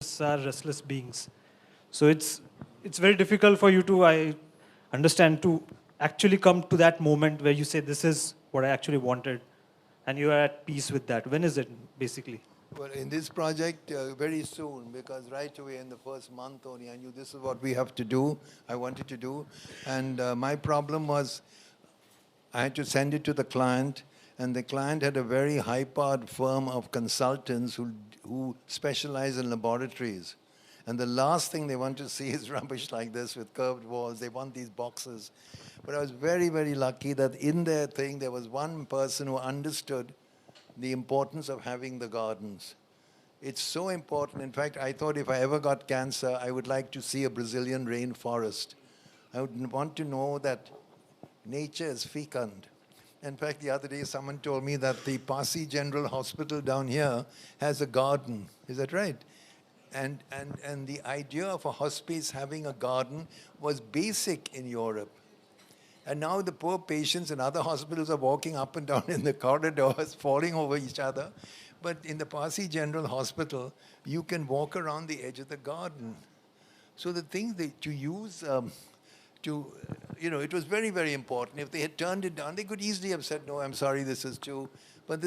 are restless beings. So it's very difficult for you to, I understand, to actually come to that moment where you say, this is what I actually wanted, and you are at peace with that. When is it, basically? Well, in this project, very soon, because right away in the first month only, I knew this is what we have to do, I wanted to do. And my problem was I had to send it to the client, and the client had a very high-powered firm of consultants who specialize in laboratories. And the last thing they want to see is rubbish like this with curved walls. They want these boxes. But I was very, very lucky that in their thing there was one person who understood the importance of having the gardens. It's so important. In fact, I thought if I ever got cancer, I would like to see a Brazilian rainforest. I would want to know that nature is fecund. In fact, the other day someone told me that the Pasi General Hospital down here has a garden. Is that right? And the idea of a hospice having a garden was basic in Europe. And now the poor patients in other hospitals are walking up and down in the corridors, falling over each other. But in the Pasi General Hospital, you can walk around the edge of the garden. So the thing that to use it was very, very important. If they had turned it down, they could easily have said, no, I'm sorry, this is too. But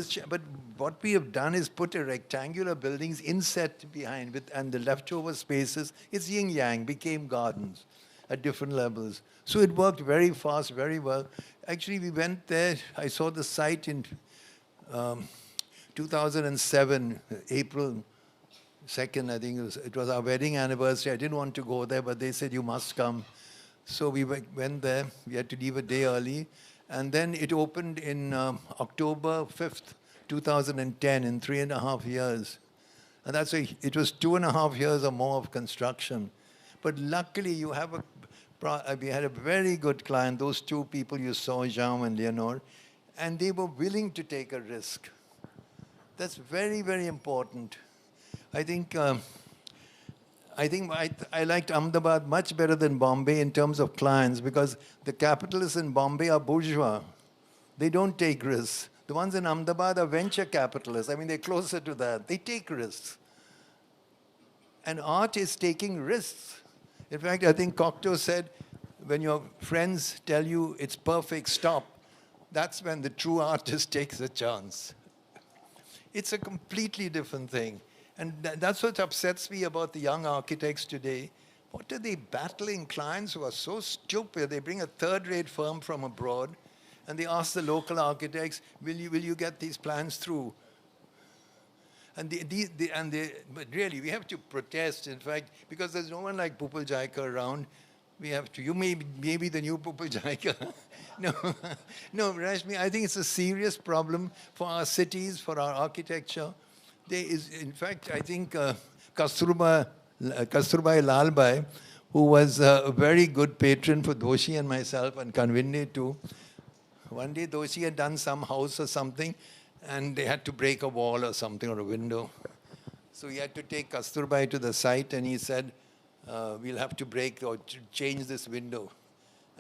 what we have done is put a rectangular buildings inset behind and the leftover spaces, it's yin yang, became gardens at different levels. So it worked very fast, very well. Actually, we went there. I saw the site in 2007, April 2nd, I think it was our wedding anniversary. I didn't want to go there, but they said, you must come. So we went there. We had to leave a day early. And then it opened in October 5th, 2010, in 3.5 years. And it was 2.5 years or more of construction. But luckily, we had a very good client, those two people you saw, Jean and Leonore, and they were willing to take a risk. That's very, very important. I think I liked Ahmedabad much better than Bombay in terms of clients because the capitalists in Bombay are bourgeois. They don't take risks. The ones in Ahmedabad are venture capitalists. I mean, they're closer to that. They take risks. And art is taking risks. In fact, I think Cocteau said, when your friends tell you it's perfect, stop. That's when the true artist takes a chance. It's a completely different thing. And that's what upsets me about the young architects today. What are they battling? Clients who are so stupid. They bring a third-rate firm from abroad, and they ask the local architects, will you get these plans through? And but really, we have to protest, in fact, because there's no one like Pupil Jaika around. We have to. You may be the new Pupil Jaika. No, no, Rashmi, I think it's a serious problem for our cities, for our architecture. There is, in fact, I think Kasturbai Lalbai, who was a very good patron for Doshi and myself, and Kanvinne too. One day Doshi had done some house or something, and they had to break a wall or something, or a window. So he had to take Kasturbai to the site, and he said, we'll have to break or change this window.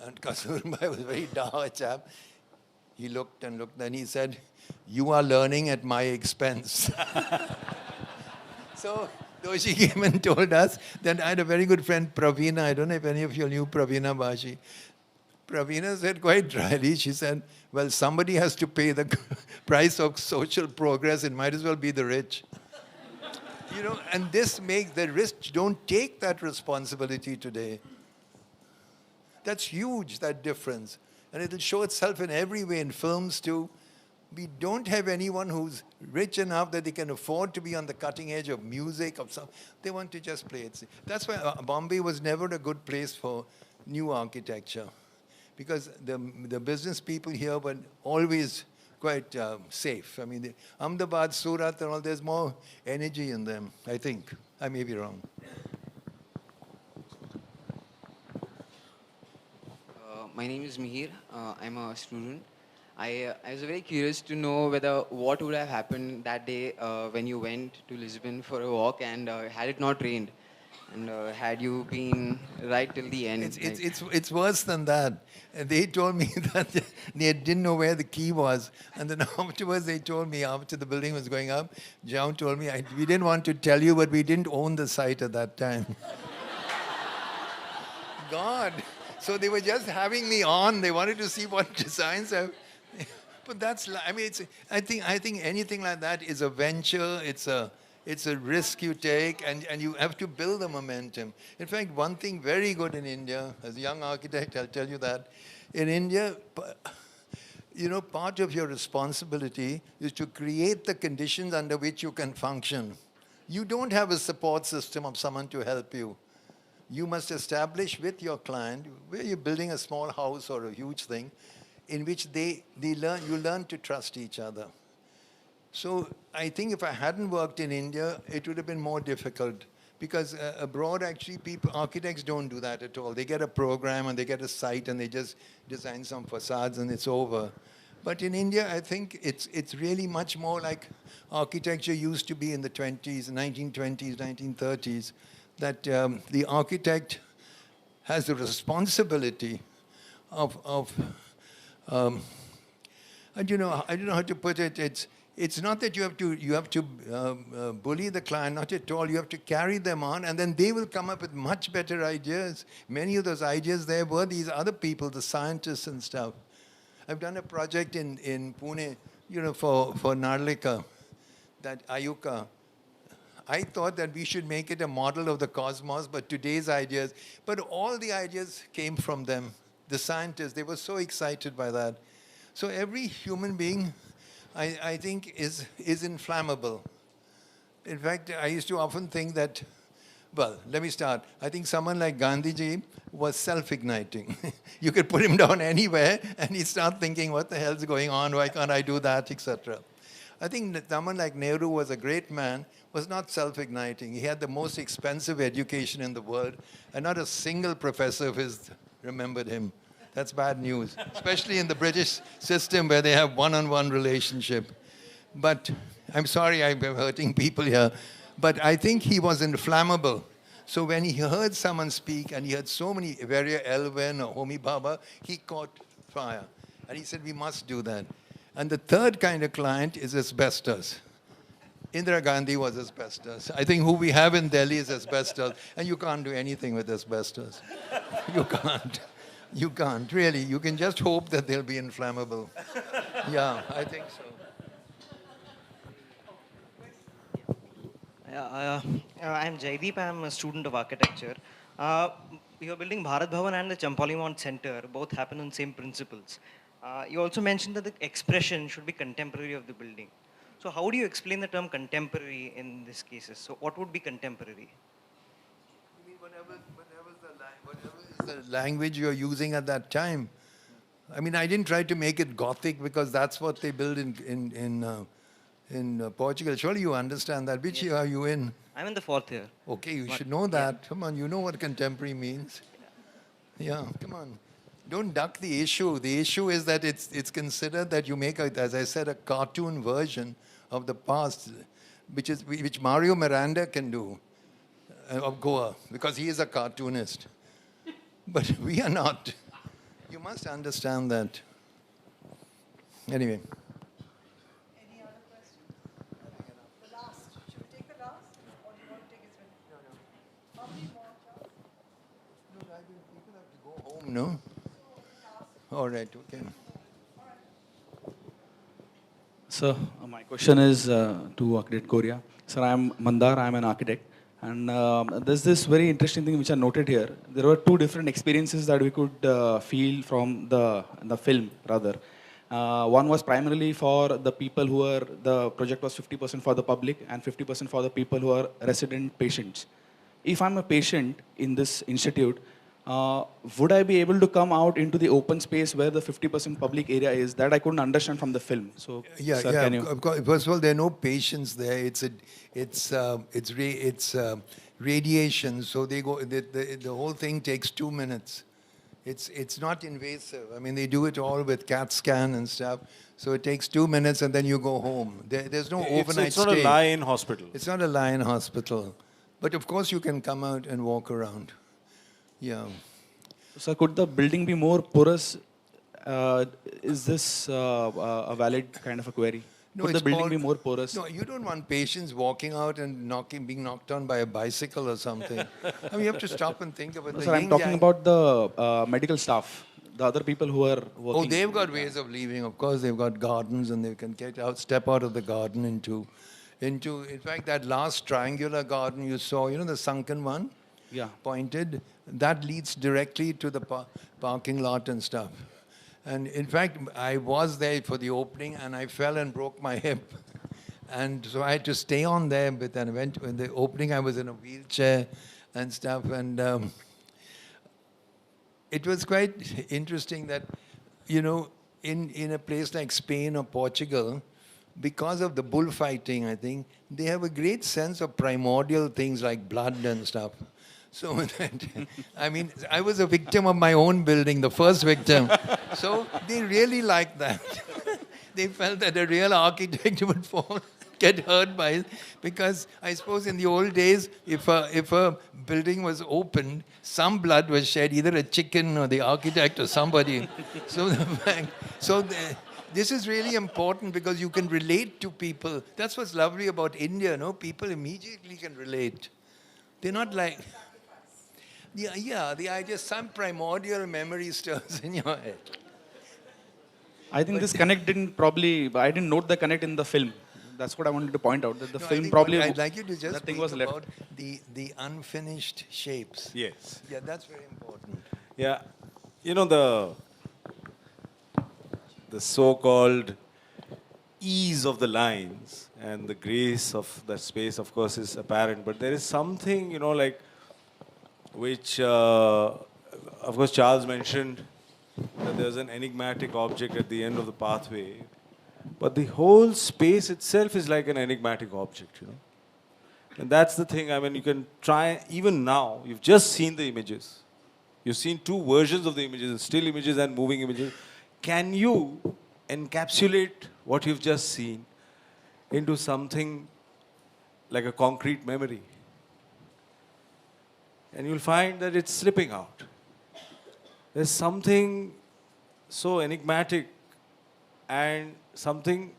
And Kasturbai was a very dour chap. He looked and looked, and he said, you are learning at my expense. So Doshi came and told us that I had a very good friend, Praveena. I don't know if any of you knew Praveena Bashi. Praveena said quite dryly, she said, well, somebody has to pay the price of social progress. It might as well be the rich. And this makes the rich don't take that responsibility today. That's huge, that difference. And it'll show itself in every way, in films too. We don't have anyone who's rich enough that they can afford to be on the cutting edge of music, of some. They want to just play it. That's why Bombay was never a good place for new architecture. Because the business people here were always quite safe. I mean, Ahmedabad, Surat and all, there's more energy in them, I think. I may be wrong. My name is Mihir. I'm a student. I was very curious to know whether what would have happened that day when you went to Lisbon for a walk and had it not rained. And had you been right till the end, It's worse than that. And they told me that they didn't know where the key was. And then afterwards, they told me, after the building was going up, John told me, we didn't want to tell you, but we didn't own the site at that time. God. So they were just having me on. They wanted to see what designs I... But that's, I mean, I think anything like that is a venture. It's a risk you take, and you have to build the momentum. In fact, one thing very good in India, as a young architect, I'll tell you that, in India, you know, part of your responsibility is to create the conditions under which you can function. You don't have a support system of someone to help you. You must establish with your client, where you're building a small house or a huge thing, in which you learn to trust each other. So I think if I hadn't worked in India, it would have been more difficult, because abroad, actually, architects don't do that at all. They get a program and they get a site and they just design some facades and it's over. But in India, I think it's really much more like architecture used to be in the 1920s, 1930s, that the architect has the responsibility of I don't know how to put it. It's not that you have to bully the client, not at all. You have to carry them on, and then they will come up with much better ideas. Many of those ideas there were these other people, the scientists and stuff. I've done a project in Pune, you know, for Narlika, that Ayuka. I thought that we should make it a model of the cosmos, but today's ideas. But all the ideas came from them, the scientists. They were so excited by that. So every human being, I think, is inflammable. In fact, I used to often think that, well, let me start. I think someone like Gandhiji was self-igniting. You could put him down anywhere, and he'd start thinking, what the hell's going on? Why can't I do that, etc. I think that someone like Nehru was a great man, was not self-igniting. He had the most expensive education in the world, and not a single professor of his remembered him. That's bad news, especially in the British system where they have one-on-one relationship. But I'm sorry I'm hurting people here, but I think he was inflammable. So when he heard someone speak, and he heard so many, Varya Elwin or Homi Bhabha, he caught fire. And he said, we must do that. And the third kind of client is asbestos. Indira Gandhi was asbestos. I think who we have in Delhi is asbestos. And you can't do anything with asbestos. You can't. You can't, really. You can just hope that they'll be inflammable. Yeah, I think so. I'm Jaideep. I'm a student of architecture. You're building Bharat Bhavan and the Champali Mount Center. Both happen on same principles. You also mentioned that the expression should be contemporary of the building. So how do you explain the term contemporary in these cases? So what would be contemporary? You mean whatever is the language you're using at that time? I mean, I didn't try to make it Gothic because that's what they build in Portugal. Surely you understand that. Which year are you in? I'm in the 4th year. Okay, you should know that. Come on, you know what contemporary means. Yeah, come on. Don't duck the issue. The issue is that it's considered that you make, as I said, a cartoon version of the past, which Mario Miranda can do, of Goa, because he is a cartoonist. But we are not. You must understand that. Anyway. Any other questions? The last. Should we take the last? Or do you want to take it? No. How many more, Charles? No, I think people have to go home, no? All right, okay. So, my question is to Architect Korea. Sir, I'm Mandar, I'm an architect. And there's this very interesting thing which I noted here. There were two different experiences that we could feel from the film, rather. One was primarily for the people who are, the project was 50% for the public and 50% for the people who are resident patients. If I'm a patient in this institute, would I be able to come out into the open space where the 50% public area is? That I couldn't understand from the film. So, yeah, sir, yeah. can you? Of course, first of all, there are no patients there. It's radiation. So they go. The whole thing takes 2 minutes. It's not invasive. I mean, they do it all with CAT scan and stuff. So it takes 2 minutes, and then you go home. There's no overnight It's not stay. a lie-in hospital. It's not a lie-in hospital. But of course, you can come out and walk around. Yeah. So could the building be more porous? Is this a valid kind of a query? No, Could the it's building all- be more porous? No, you don't want patients walking out and being knocked on by a bicycle or something. I mean, you have to stop and think about No, the sir, I'm yin talking yang. about the medical staff, the other people who are working. Oh, they've got ways of leaving. Of course, they've got gardens, and they can step out of the garden into. In fact, that last triangular garden you saw, you know, the sunken one, Yeah. pointed, that leads directly to the parking lot and stuff. And in fact, I was there for the opening, and I fell and broke my hip. And so I had to stay on there. But then when the opening, I was in a wheelchair and stuff. And it was quite interesting that, you know, in a place like Spain or Portugal, because of the bullfighting, I think, they have a great sense of primordial things like blood and stuff. So, I mean, I was a victim of my own building, the first victim. So they really liked that. They felt that a real architect would get hurt by it, because I suppose in the old days, if a building was opened, some blood was shed, either a chicken or the architect or somebody. This is really important because you can relate to people. That's what's lovely about India, no? People immediately can relate. They're not like, the idea, some primordial memory stirs in your head. I think this connect I didn't note the connect in the film. That's what I wanted to point out, that the No, I film think probably, what I'd like you to just that thing speak was left. about the unfinished shapes. Yes. Yeah, that's very important. Yeah. You know, the so-called ease of the lines and the grace of the space, of course, is apparent. But there is something, you know, like, which, of course, Charles mentioned that there's an enigmatic object at the end of the pathway. But the whole space itself is like an enigmatic object, you know. And that's the thing. I mean, you can try, even now, you've just seen the images. You've seen two versions of the images, still images and moving images. Can you encapsulate what you've just seen into something like a concrete memory? And you'll find that it's slipping out. There's something so enigmatic and something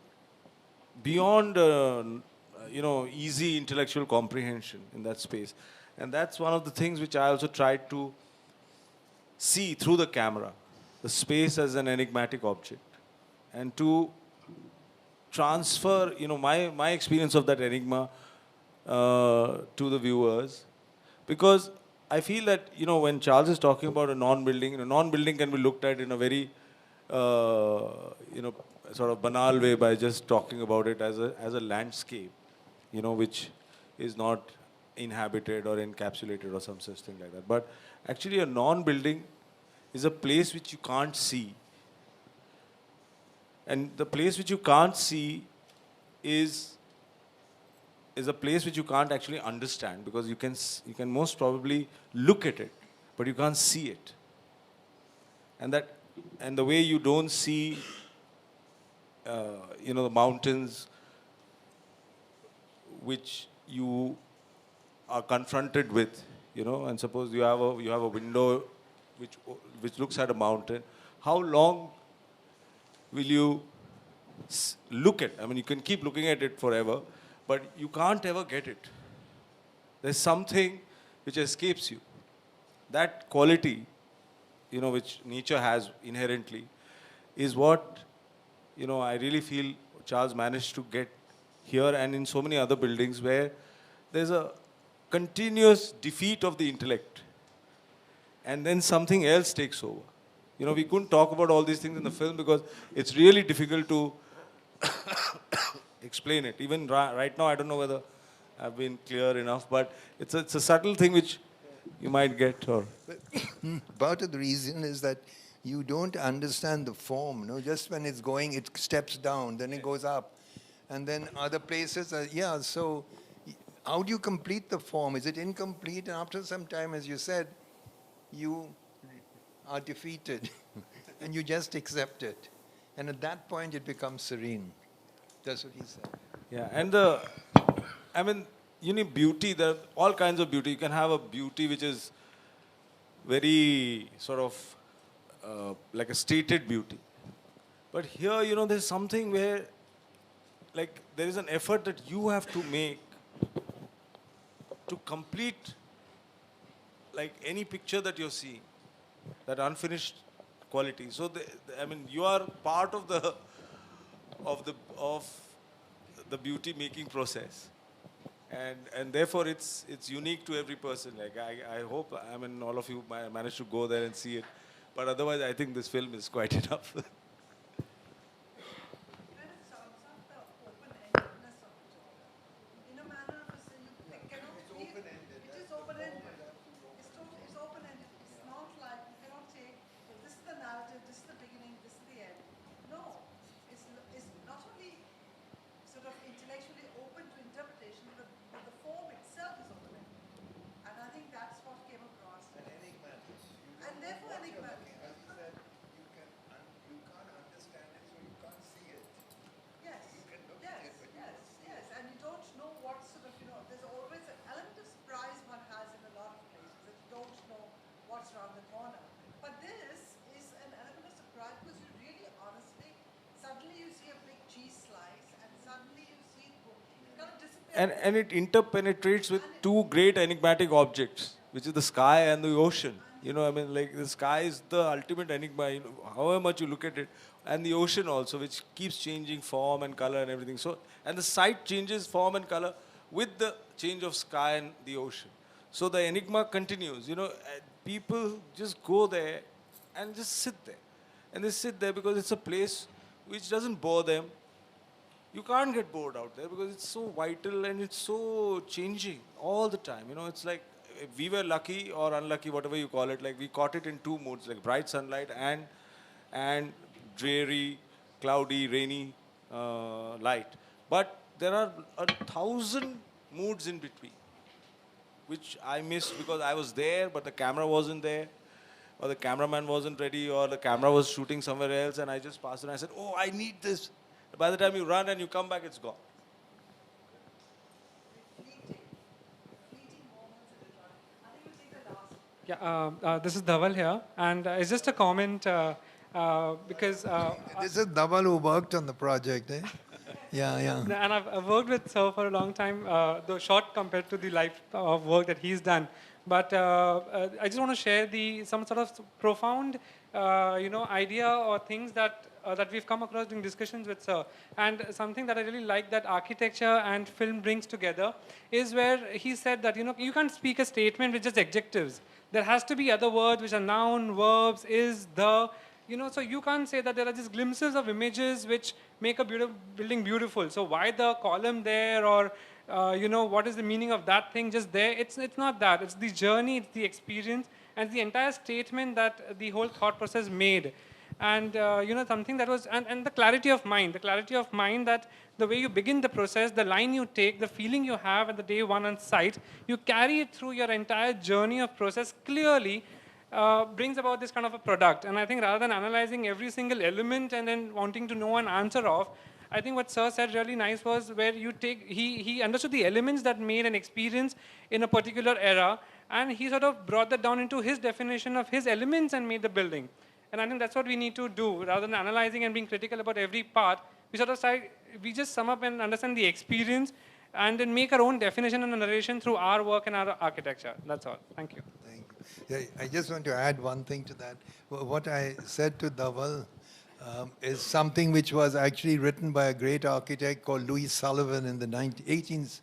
beyond, you know, easy intellectual comprehension in that space. And that's one of the things which I also tried to see through the camera, the space as an enigmatic object, and to transfer, you know, my experience of that enigma to the viewers. Because I feel that, you know, when Charles is talking about a non-building can be looked at in a very, you know, sort of banal way by just talking about it as a landscape, you know, which is not inhabited or encapsulated or some such thing like that. But actually a non-building is a place which you can't see. And the place which you can't see is a place which you can't actually understand, because you can most probably look at it, but you can't see it. And the way you don't see, you know, the mountains which you are confronted with, you know, and suppose you have a window which looks at a mountain. How long will you look at? I mean, you can keep looking at it forever, but you can't ever get it. There's something which escapes you. That quality, you know, which nature has inherently, is what, you know, I really feel Charles managed to get here and in so many other buildings, where there's a continuous defeat of the intellect, and then something else takes over. You know, we couldn't talk about all these things in the film because it's really difficult to explain it. Even right now, I don't know whether I've been clear enough, but it's a subtle thing which you might get. Or Part of the reason is that you don't understand the form. No, just when it's going, it steps down, then it goes up, and then other places. So how do you complete the form? Is it incomplete? And after some time, as you said, you are defeated, and you just accept it. And at that point, it becomes serene. That's what he said. yeah, and I mean, you need beauty. There are all kinds of beauty. You can have a beauty which is very sort of like a stated beauty. But here, you know, there's something where, like, there is an effort that you have to make to complete, like, any picture that you're seeing, that unfinished quality. So, I mean, you are part of the beauty making process, and therefore it's unique to every person. Like, I hope, I mean, all of you managed to go there and see it, but otherwise I think this film is quite enough. There is some the open-endedness of it all. In a manner of saying, it cannot be. It is open-ended. It's open-ended. It's not like you cannot say, this is the narrative, this is the beginning, this is the end. No, it's not only sort of intellectually open to interpretation, but the form itself is open-ended. And I think that's what came across. And therefore enigmatic. You can't understand it, so you can't see it. Yes, yes, and you don't know what sort of, there's always an element of surprise one has in a lot of places that you don't know what's around the corner. But this is an element of surprise because you really honestly, suddenly you see a big cheese slice and suddenly you see it kind of disappear. And it interpenetrates with two great enigmatic objects, which is the sky and the ocean. You know, I mean, like, the sky is the ultimate enigma, you know, however much you look at it, and the ocean also, which keeps changing form and color and everything. So, and the sight changes form and color with the change of sky and the ocean. So the enigma continues. You know, people just go there and just sit there, and they sit there because it's a place which doesn't bore them. You can't get bored out there because it's so vital and it's so changing all the time. You know, it's like we were lucky or unlucky, whatever you call it. Like, we caught it in two moods, like bright sunlight and dreary, cloudy, rainy light. But there are 1,000 moods in between, which I missed because I was there, but the camera wasn't there, or the cameraman wasn't ready, or the camera was shooting somewhere else, and I just passed it and I said, oh, I need this. By the time you run and you come back, it's gone. Fleeting moments in it. I think we'll take the last. Yeah, this is Dhaval here, and it's just a comment because This is Dhaval who worked on the project, eh? Yeah. and I've worked with Sir for a long time, though short compared to the life of work that he's done. But I just want to share some sort of profound, idea or things that we've come across during discussions with Sir. And something that I really like that architecture and film brings together is where he said that you can't speak a statement with just adjectives. There has to be other words which are noun, verbs, is, the. So you can't say that there are just glimpses of images which make a building beautiful. So why the column there, or what is the meaning of that thing just there? It's not that. It's the journey, it's the experience, and the entire statement that the whole thought process made. And something that was, and the clarity of mind that the way you begin the process, the line you take, the feeling you have at the day one on site, you carry it through your entire journey of process clearly. Brings about this kind of a product. And I think rather than analyzing every single element and then wanting to know an answer of, I think what Sir said really nice was where he understood the elements that made an experience in a particular era, and he sort of brought that down into his definition of his elements and made the building. And I think that's what we need to do. Rather than analyzing and being critical about every part, we just sum up and understand the experience and then make our own definition and narration through our work and our architecture. That's all. Thank you. Thank you. Yeah, I just want to add one thing to that. What I said to Dhaval is something which was actually written by a great architect called Louis Sullivan in the 19th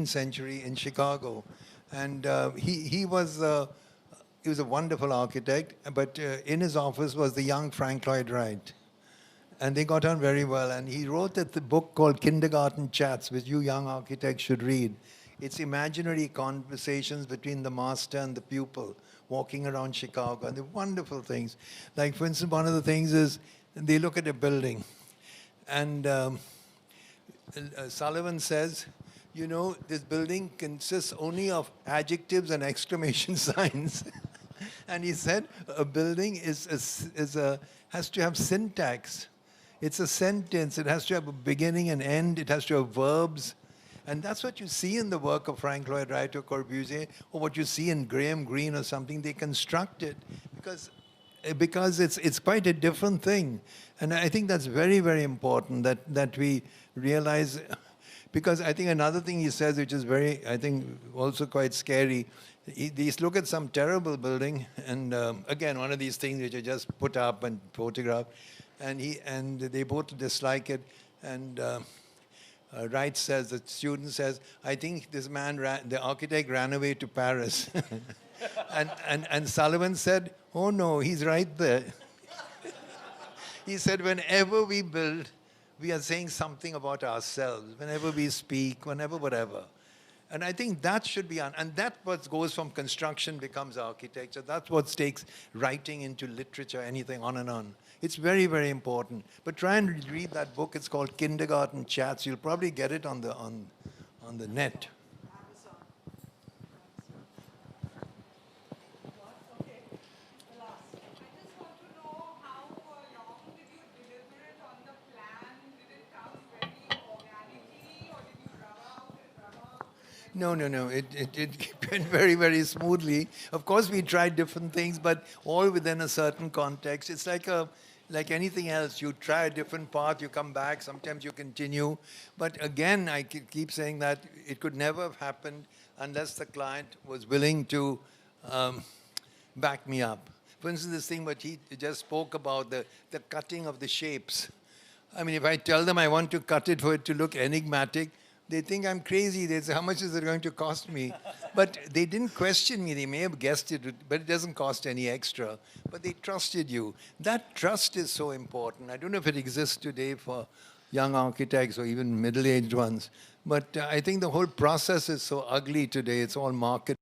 century in Chicago. And he was a wonderful architect, but in his office was the young Frank Lloyd Wright. And they got on very well. And he wrote the book called Kindergarten Chats, which you young architects should read. It's imaginary conversations between the master and the pupil walking around Chicago. And they're wonderful things. Like, for instance, one of the things is they look at a building. And Sullivan says, this building consists only of adjectives and exclamation signs. And he said a building has to have syntax. It's a sentence. It has to have a beginning and end. It has to have verbs. And that's what you see in the work of Frank Lloyd Wright or Corbusier, or what you see in Graham Greene or something. They construct it because it's quite a different thing. And I think that's very, very important that we realize, because I think another thing he says, which is very, I think, also quite scary, they look at some terrible building, and again, one of these things which are just put up and photographed, and they both dislike it, and Wright says, the student says, I think this man, the architect ran away to Paris. and Sullivan said, oh no, he's right there. He said, whenever we build, we are saying something about ourselves. Whenever we speak, whenever whatever. And I think that should be, and that what goes from construction becomes architecture. That's what takes writing into literature, anything on and on. It's very, very important. But try and read that book. It's called Kindergarten Chats. You'll probably get it on the net. Okay, the last. I just want to know how long did you deliberate on the plan? Did it come very organically, or did you rub out? No. It went very, very smoothly. Of course, we tried different things, but all within a certain context. It's like anything else. You try a different path, you come back, sometimes you continue. But again, I keep saying that it could never have happened unless the client was willing to back me up. For instance, this thing what he just spoke about, the cutting of the shapes. I mean, if I tell them I want to cut it for it to look enigmatic, they think I'm crazy. They say, how much is it going to cost me? But they didn't question me. They may have guessed it, but it doesn't cost any extra. But they trusted you. That trust is so important. I don't know if it exists today for young architects or even middle-aged ones. But I think the whole process is so ugly today. It's all market.